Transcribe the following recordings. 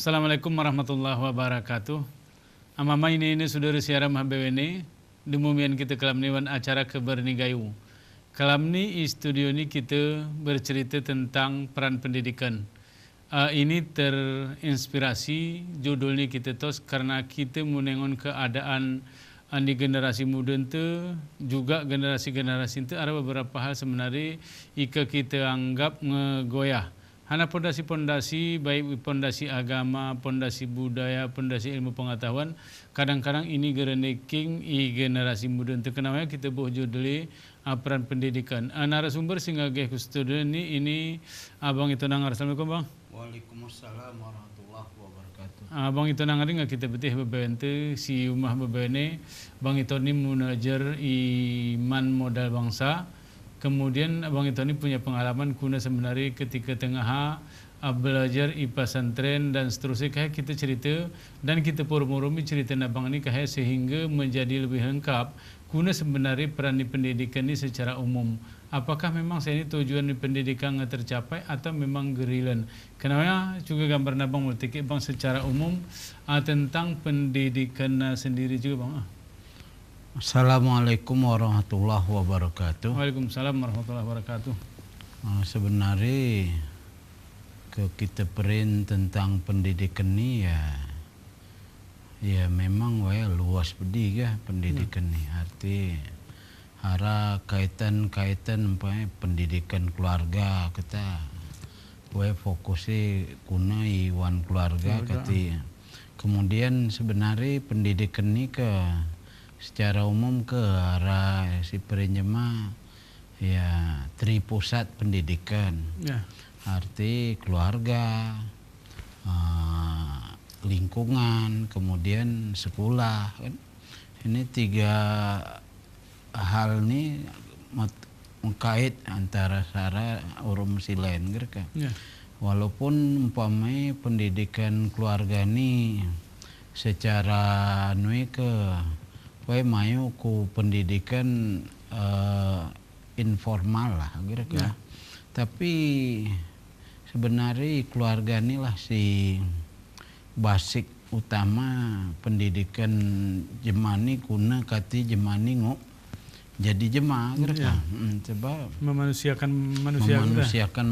Assalamualaikum warahmatullahi wabarakatuh. Amama ini saudara siaram habewene dumumian kita kelam niwan acara kebernigayu. Kelam ni studio ni kita bercerita tentang peran pendidikan. Ini terinspirasi judul ni kita tos karena kita menengon keadaan di generasi muda itu juga generasi-generasi itu ada beberapa hal sebenarnya jika kita anggap ngegoyah. Hana pondasi-pondasi, baik pondasi agama, pondasi budaya, pondasi ilmu pengetahuan, kadang-kadang ini gereneking generasi muda itu. Kenapa kita buat judul peran pendidikan. Narasumber sehingga ke studio ini Abang itu nangar. Assalamualaikum Bang. Waalaikumsalam warahmatullahi wabarakatuh. Abang itu nangar nggak kita betih bebente si umah bebene. Bang itu ini manajer iman modal bangsa. Kemudian Abang itu ini punya pengalaman kuna sebenarnya ketika tengah belajar i pesantren dan seterusnya kayak kita cerita dan kita poromoromi cerita Abang ini kayak sehingga menjadi lebih lengkap kuna sebenarnya peran di pendidikan ini secara umum. Apakah memang saya ini tujuan di pendidikan nggak tercapai atau memang gerilan? Kenapa juga gambar Abang multikip Bang secara umum tentang pendidikan sendiri juga Bang. Assalamualaikum warahmatullahi wabarakatuh. Waalaikumsalam warahmatullahi wabarakatuh. Sebenarnya kita perin tentang pendidikan ini ya memang luas bedi ya pendidikan ini. Arti hara kaitan pendidikan keluarga kita fokusnya kuna iwan keluarga kati. Kemudian sebenarnya pendidikan ini secara umum ke arah si perenjema ya tripusat pendidikan ya. Arti keluarga, lingkungan, kemudian sekolah kan. Ini tiga hal ini mengkait antara sara urum silain kan ya. Walaupun umpamai pendidikan keluarga ini secara mayu ku pendidikan informal lah kira-kira. Ya. Tapi sebenarnya keluarga inilah si basic utama pendidikan jemani kuna kati jemani nguk jadi jemaah kira-kira. Coba memanusiakan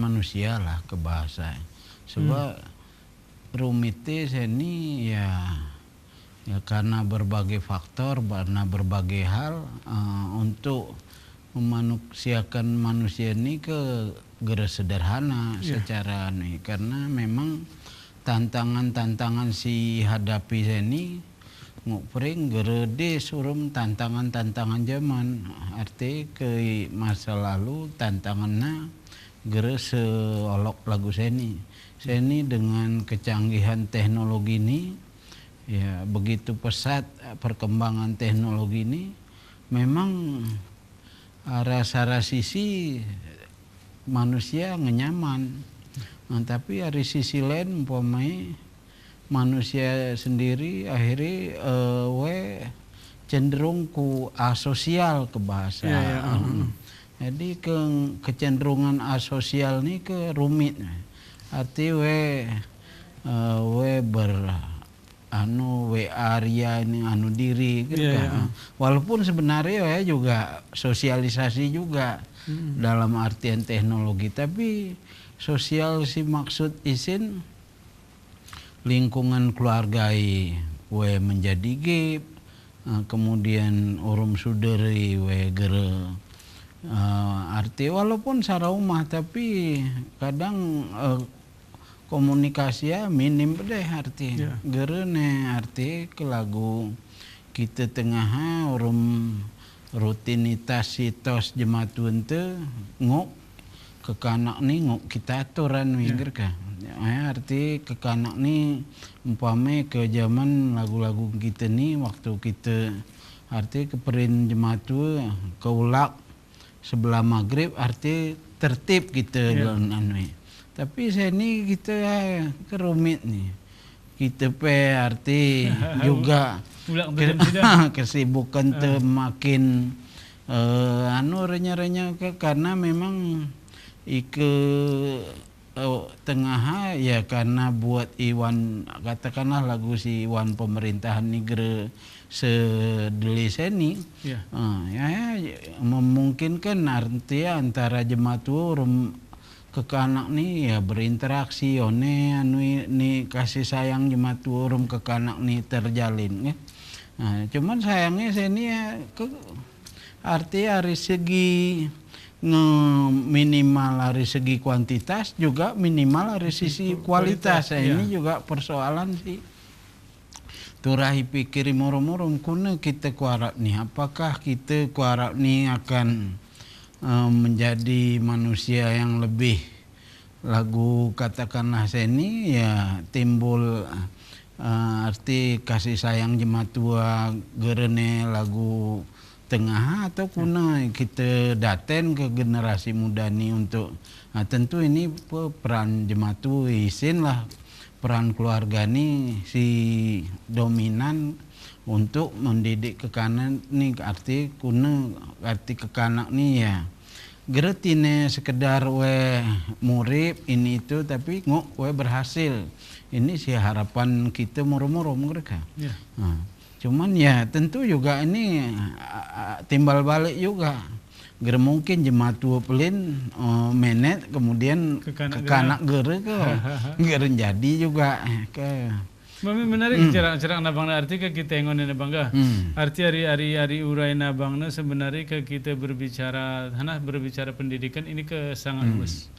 manusia lah ke bahasa. Sebab rumitnya seni ya karena berbagai faktor, karena berbagai hal untuk memanusiakan manusia ini ke gera sederhana secara nih karena memang tantangan-tantangan si hadapi ini ngupring gerede surum tantangan-tantangan zaman arti ke masa lalu tantangannya gera seolok lagu seni dengan kecanggihan teknologi ini. Ya, begitu pesat perkembangan teknologi ini memang rasa sisi manusia ngenyaman. Tapi dari sisi lain umpamai manusia sendiri akhirnya cenderung ku asosial ke bahasa. Jadi kecenderungan asosial ini ke rumit. Arti Arya ini diri gitu kan. Walaupun sebenarnya juga sosialisasi juga dalam artian teknologi, tapi sosial si maksud isin lingkungan keluargai menjadi gip, kemudian urum suderi gere arti walaupun secara umah tapi kadang komunikasi minim deh arti gerene arti ke lagu kita tengah urum rutinitas sitos jematun te nguk ke kanak ni nguk kita aturan mingger kan arti ke kanak ni umpame ke zaman lagu-lagu kita ni waktu kita arti ke perin jematu ke ulak sebelah maghrib arti tertib kita tapi saya ni kita kerumit nih. Kita arti juga kesibukan makin renya-renya karena memang tengah ya karena buat Iwan katakanlah lagu si Iwan pemerintahan negeri sedeliseni Ya. ya memungkinkan arti antara jemaat urung ke anak nih ya berinteraksi one anu ini kasih sayang jemaat urung ke anak nih terjalin ya. Nah, cuman sayangnya sini ya arti dari segi minimal dari segi kuantitas juga minimal dari sisi kualitas. Nah, ini juga persoalan sih. Turahi pikiri murum-murum kuna kita kuarap nih. Apakah kita kuarap nih akan menjadi manusia yang lebih lagu katakanlah seni ya timbul arti kasih sayang jemaat tua gerene lagu tengah atau kuna kita daten ke generasi muda nih untuk tentu ini peran jemaat tua isin lah peran keluarga nih si dominan untuk mendidik ke kanan nih arti kuna arti ke kanak nih ya geretine sekedar murid ini itu tapi we berhasil. Ini sih harapan kita murmur mereka. Ya. Nah, cuman ya tentu juga ini timbal balik juga. Mungkin jemaat tua pelin menet kemudian ke kanak gere ke gere jadi juga ke menarik cerang nabang arti ke kita ngonen bangga. Arti hari urai nabangna sebenarnya ke kita berbicara pendidikan ini ke sangat luas.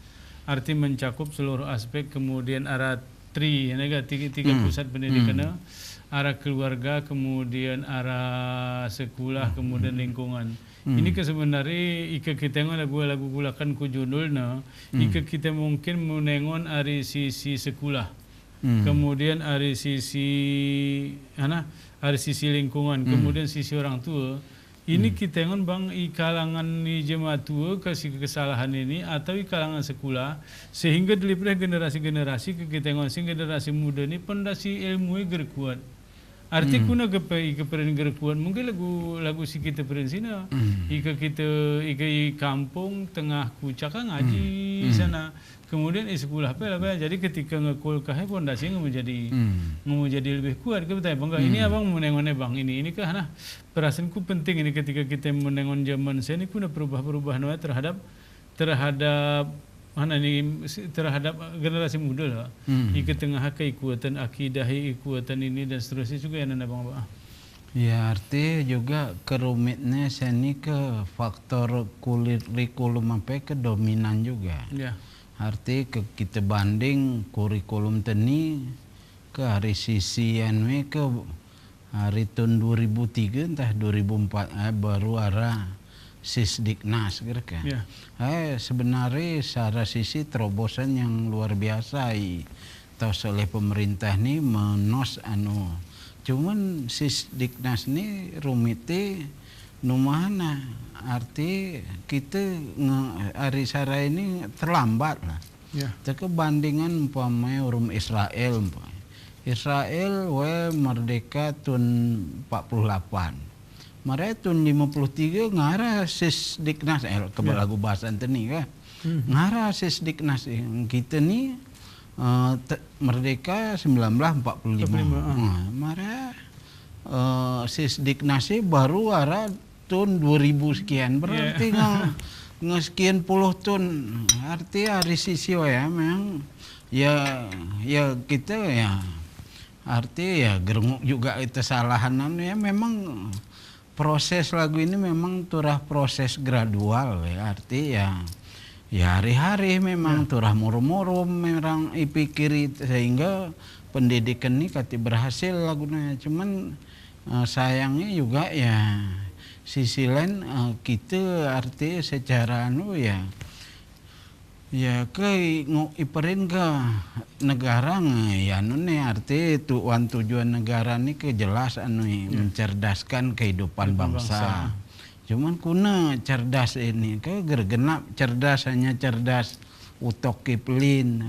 Arti mencakup seluruh aspek kemudian arah tiga pusat pendidikan, arah keluarga, kemudian arah sekolah, kemudian lingkungan. Ini ke sebenarnya ika kita lagu gulakan kujunulna, ika kita mungkin menengon dari sisi sekolah, kemudian dari sisi lingkungan, kemudian sisi orang tua. Ini kita ngon bang i kalangan ni jemaat tua kasih kesalahan ini atau i kalangan sekolah sehingga dilipat generasi-generasi ke kita ngon sehingga generasi muda ni pondasi ilmu gerkuat. Arti kuna keperin gerkuat mungkin lagu si kita perin sini. Ika kita i kampung tengah kucaka ngaji sana. Kemudian sekolah apa jadi ketika ngekul kah pondasi menjadi lebih kuat ke betul bang. Ini abang menengone bang ini kah nah perasaanku penting ini ketika kita menengon zaman saya ini kuna berubah terhadap terhadap generasi muda lah. Ika tengah kekuatan akidah kekuatan ini dan seterusnya juga yang bang. Ya arti juga kerumitnya seni ke faktor kurikulum apa ke dominan juga. Ya. Arti kita banding kurikulum teni ke hari sisi anwe ke hari tahun 2003 entah 2004 baru arah Sisdiknas kira kan. Ya. Sebenarnya secara sisi terobosan yang luar biasa tos oleh pemerintah ni menos cuman Sisdiknas ni rumite numahana arti kita hari sara ini terlambat lah. Ya. Kebandingan umpamanya urum Israel merdeka tahun 48. Mereka tahun 53 ngarah Sisdiknas lagu bahasa teni kan. Ngarah Sisdiknas kita ni merdeka 1945. Mereka Sisdiknas baru arah tahun 2000 sekian berarti sekian puluh tahun arti hari sisi ya memang ya kita ya arti ya gerunguk juga itu salahan ya memang proses lagu ini memang turah proses gradual ya arti ya hari-hari memang turah murum-murum memang ipikiri sehingga pendidikan ini kati berhasil lagunya cuman sayangnya juga ya sisi lain kita arti secara ke iperin ke negara ya arti tujuan negara ni ke jelas mencerdaskan kehidupan bangsa. Cuman kuna cerdas ini ke gergenap cerdas hanya cerdas utok kiplin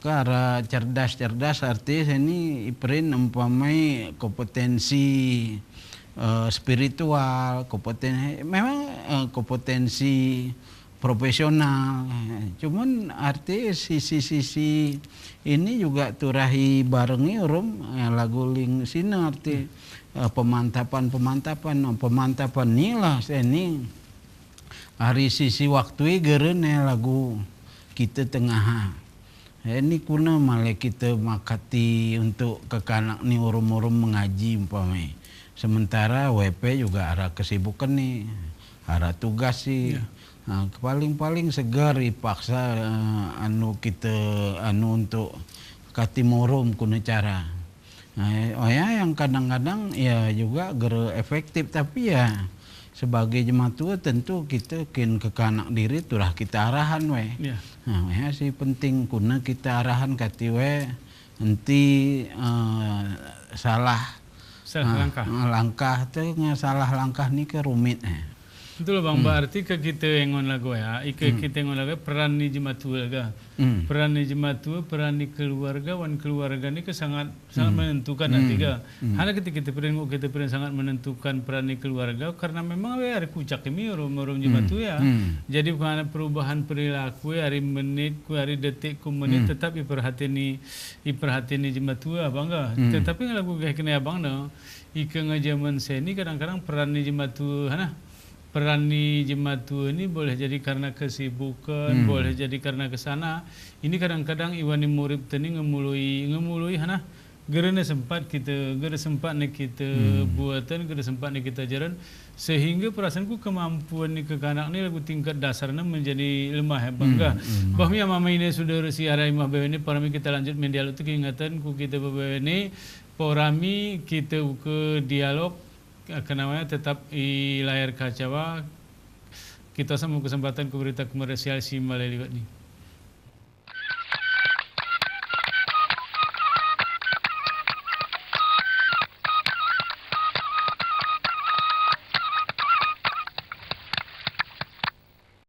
ke arah cerdas arti ini iperin umpamai kompetensi spiritual, kompetensi profesional. Cuman arti sisi-sisi ini juga turahi barengi urum lagu ling sini arti pemantapan nilah seni hari sisi waktu geren lagu kita tengah. Ini kuna malah kita makati untuk kekanak ni urum-urum mengaji umpamai. Sementara WP juga ada kesibukan nih, ada tugas sih. Nah, paling segar dipaksa kita untuk katimorum kuna cara. Nah, yang kadang-kadang ya juga efektif tapi ya sebagai jemaat tua tentu kita kekanak diri turah kita arahan Nah, ya sih penting kuna kita arahan kati nanti salah langkah tuh salah langkah nih ke rumit Betul Bang, berarti ke kita yang ngon lagu kita yang ngon lagu peran ni jemaat tua laga. Peran ni jemaat tua, peran ni keluarga, wan keluarga ni sangat menentukan nanti ga. Hanya ketika kita peran sangat menentukan peran ni keluarga karena memang hari kucak ini orang jemaat tua Jadi bukan perubahan perilaku hari menit, hari detik, menit tetap diperhatikan jemaat tua bangga. Tetapi lagu kayak kena abang no, ngajaman seni kadang-kadang peran ni jemaat tua peran ni jemaat tua ini boleh jadi karena kesibukan, boleh jadi karena kesana. Ini kadang-kadang iwani murid tani ngemului gerana sempat kita buatan, gerana sempat nih kita jalan sehingga perasaanku kemampuan ni kekanak ni lagu tingkat dasarnya menjadi lemah bangga. Bahwa mama ini sudah siarai mah ini parami kita lanjut mendialog tu keingatan ku kita ini parami kita ke dialog kenamanya tetap di layar kaca kita sama kesempatan ke berita komersial si Malaysia ni.